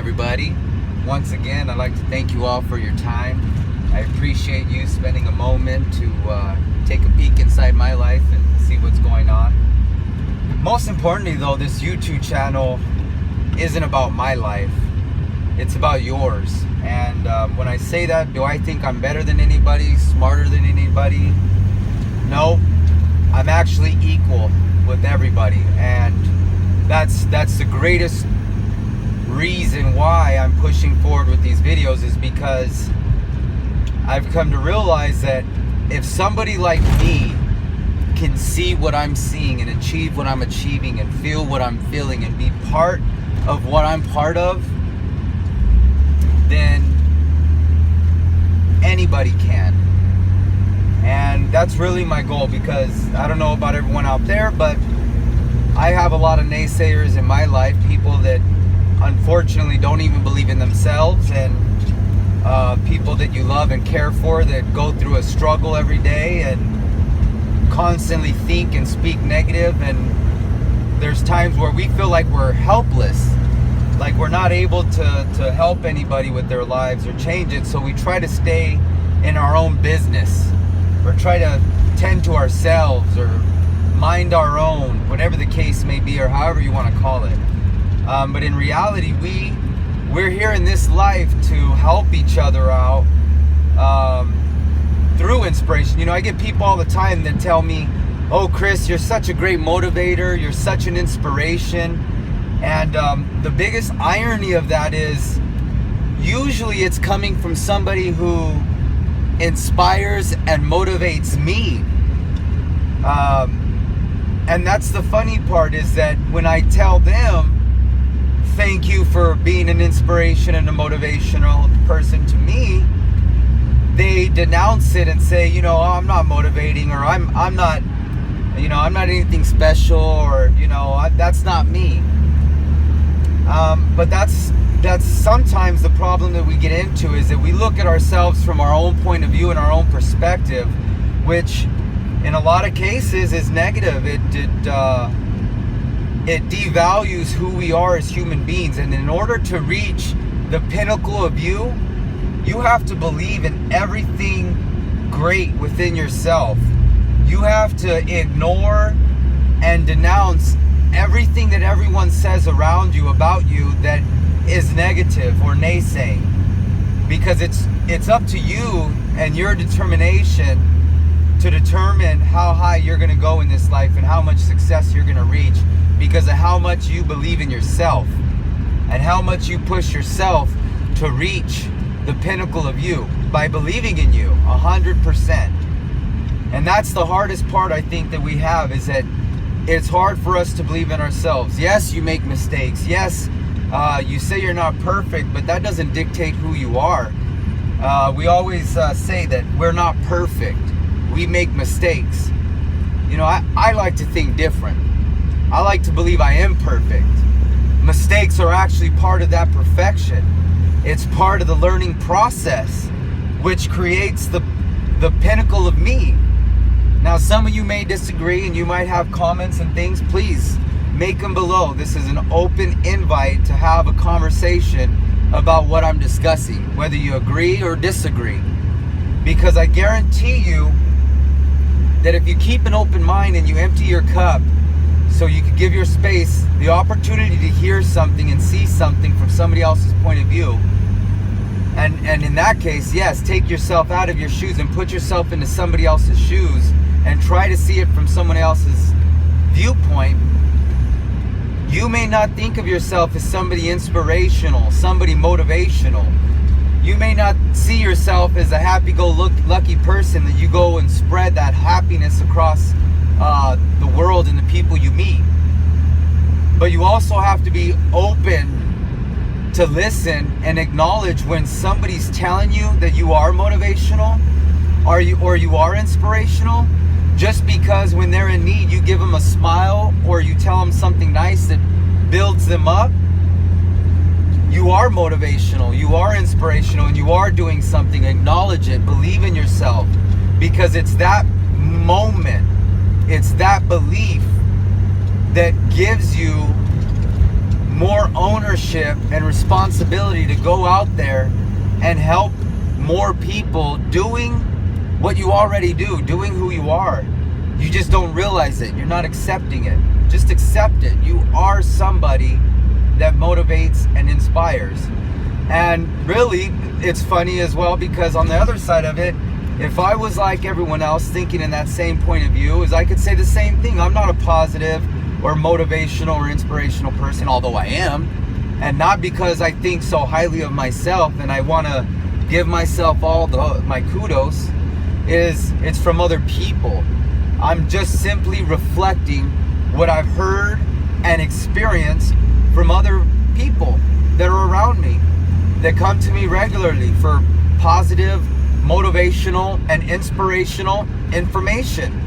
everybody. Once again, I'd like to thank you all for your time. I appreciate you spending a moment to take a peek inside my life and see what's going on. Most importantly though, this YouTube channel isn't about my life. It's about yours. And when I say that, do I think I'm better than anybody, smarter than anybody? No, I'm actually equal with everybody. And that's the greatest reason why I'm pushing forward with these videos, is because I've come to realize that if somebody like me can see what I'm seeing and achieve what I'm achieving and feel what I'm feeling and be part of what I'm part of, then anybody can. And that's really my goal, because I don't know about everyone out there, but I have a lot of naysayers in my life, people that unfortunately don't even believe in themselves, and people that you love and care for that go through a struggle every day and constantly think and speak negative. And there's times where we feel like we're helpless, like we're not able to help anybody with their lives or change it, so we try to stay in our own business or try to tend to ourselves or mind our own, whatever the case may be, or however you want to call it. But in reality, we're here in this life to help each other out through inspiration. You know, I get people all the time that tell me, "Oh, Chris, you're such a great motivator. You're such an inspiration." And the biggest irony of that is usually it's coming from somebody who inspires and motivates me. And that's the funny part, is that when I tell them, thank you for being an inspiration and a motivational person to me, they denounce it and say, you know, oh, I'm not motivating, or I'm not, you know, I'm not anything special, or, you know, that's not me. But that's sometimes the problem that we get into, is that we look at ourselves from our own point of view and our own perspective, which in a lot of cases is negative. It devalues who we are as human beings. And in order to reach the pinnacle of you, you have to believe in everything great within yourself. You have to ignore and denounce everything that everyone says around you about you that is negative or naysaying, because it's up to you and your determination to determine how high you're going to go in this life and how much success you're going to reach, because of how much you believe in yourself and how much you push yourself to reach the pinnacle of you by believing in you 100%. And that's the hardest part, I think, that we have, is that it's hard for us to believe in ourselves. Yes, you make mistakes. Yes, you say you're not perfect, but that doesn't dictate who you are. We always say that we're not perfect. We make mistakes. You know, I like to think different. I like to believe I am perfect. Mistakes are actually part of that perfection. It's part of the learning process, which creates the pinnacle of me. Now, some of you may disagree and you might have comments and things. Please make them below. This is an open invite to have a conversation about what I'm discussing, whether you agree or disagree. Because I guarantee you that if you keep an open mind and you empty your cup, so you can give your space the opportunity to hear something and see something from somebody else's point of view, and in that case, yes, take yourself out of your shoes and put yourself into somebody else's shoes and try to see it from someone else's viewpoint. You may not think of yourself as somebody inspirational, somebody motivational. You may not see yourself as a happy-go-lucky person that you go and spread that happiness across the world and the people you meet. But you also have to be open to listen and acknowledge when somebody's telling you that you are motivational or you are inspirational. Just because when they're in need you give them a smile or you tell them something nice that builds them up, you are motivational, you are inspirational, and you are doing something. Acknowledge it, believe in yourself, because it's that moment, it's that belief that gives you more ownership and responsibility to go out there and help more people doing what you already do, doing who you are. You just don't realize it. You're not accepting it. Just accept it. You are somebody that motivates and inspires. And really, it's funny as well, because on the other side of it, if I was like everyone else thinking in that same point of view, is I could say the same thing. I'm not a positive or motivational or inspirational person, although I am. And not because I think so highly of myself and I want to give myself all my kudos. It's from other people. I'm just simply reflecting what I've heard and experienced from other people that are around me, that come to me regularly for positive, motivational, and inspirational information.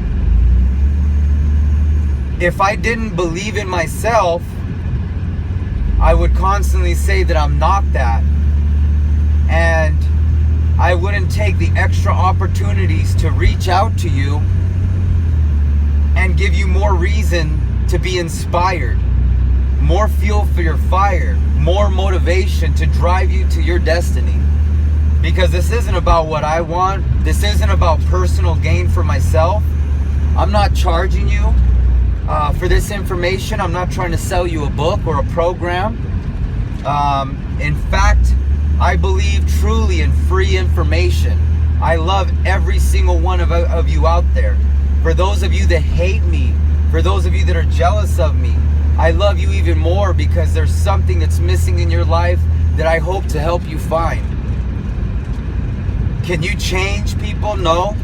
If I didn't believe in myself, I would constantly say that I'm not that. And I wouldn't take the extra opportunities to reach out to you and give you more reason to be inspired, more fuel for your fire, more motivation to drive you to your destiny. Because this isn't about what I want. This isn't about personal gain for myself. I'm not charging you for this information. I'm not trying to sell you a book or a program. In fact, I believe truly in free information. I love every single one of you out there. For those of you that hate me, for those of you that are jealous of me, I love you even more, because there's something that's missing in your life that I hope to help you find. Can you change people? No.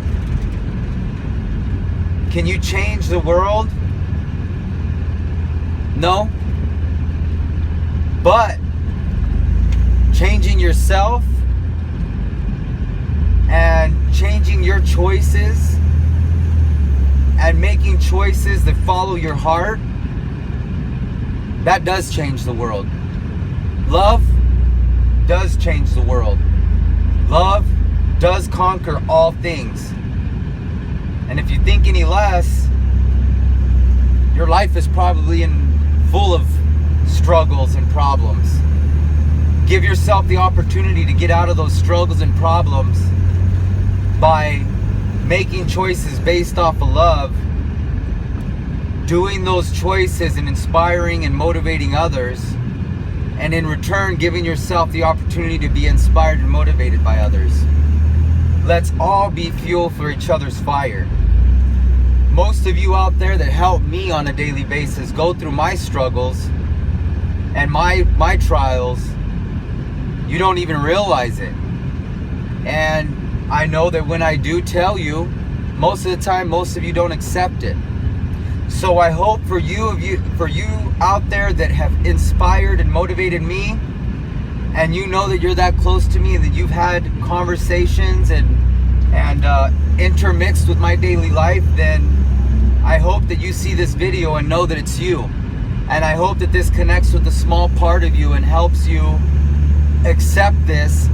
Can you change the world? No. But changing yourself and changing your choices and making choices that follow your heart, that does change the world. Love does change the world. Love does conquer all things. And if you think any less, your life is probably full of struggles and problems. Give yourself the opportunity to get out of those struggles and problems by making choices based off of love, doing those choices and inspiring and motivating others, and in return giving yourself the opportunity to be inspired and motivated by others. Let's all be fuel for each other's fire. Most of you out there that help me on a daily basis go through my struggles and my trials, you don't even realize it. And I know that when I do tell you, most of the time, most of you don't accept it. So I hope for you out there that have inspired and motivated me, and you know that you're that close to me and that you've had conversations and intermixed with my daily life, then I hope that you see this video and know that it's you. And I hope that this connects with a small part of you and helps you accept this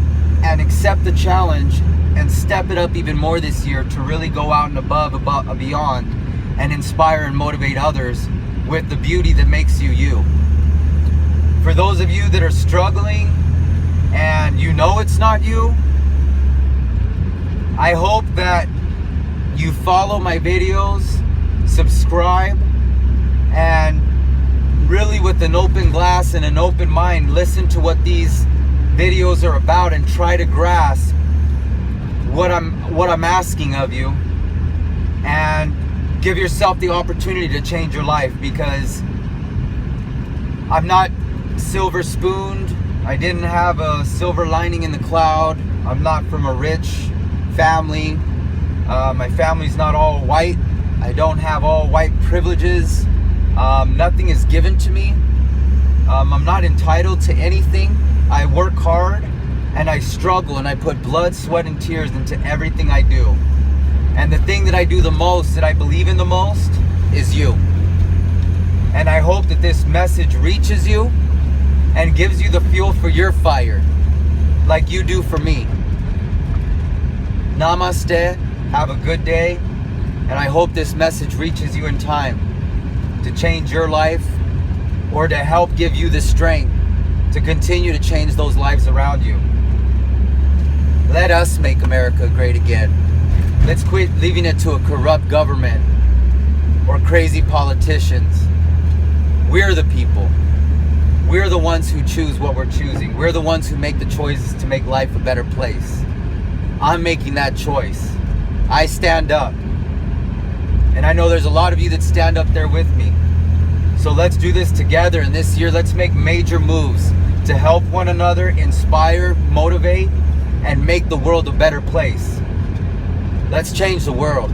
and accept the challenge and step it up even more this year to really go out and above, beyond, and inspire and motivate others with the beauty that makes you you. For those of you that are struggling and you know it's not you, I hope that you follow my videos, subscribe, and really with an open glass and an open mind, listen to what these videos are about and try to grasp what I'm asking of you, and give yourself the opportunity to change your life, because I'm not silver spooned. I didn't have a silver lining in the cloud. I'm not from a rich family. My family's not all white. I don't have all white privileges. Nothing is given to me. I'm not entitled to anything. I work hard and I struggle and I put blood, sweat, and tears into everything I do. And the thing that I do the most, that I believe in the most, is you. And I hope that this message reaches you and gives you the fuel for your fire, like you do for me. Namaste. Have a good day. And I hope this message reaches you in time to change your life, or to help give you the strength to continue to change those lives around you. Let us make America great again. Let's quit leaving it to a corrupt government or crazy politicians. We're the people. We're the ones who choose what we're choosing. We're the ones who make the choices to make life a better place. I'm making that choice. I stand up. And I know there's a lot of you that stand up there with me. So let's do this together. And this year, let's make major moves to help one another, inspire, motivate, and make the world a better place. Let's change the world.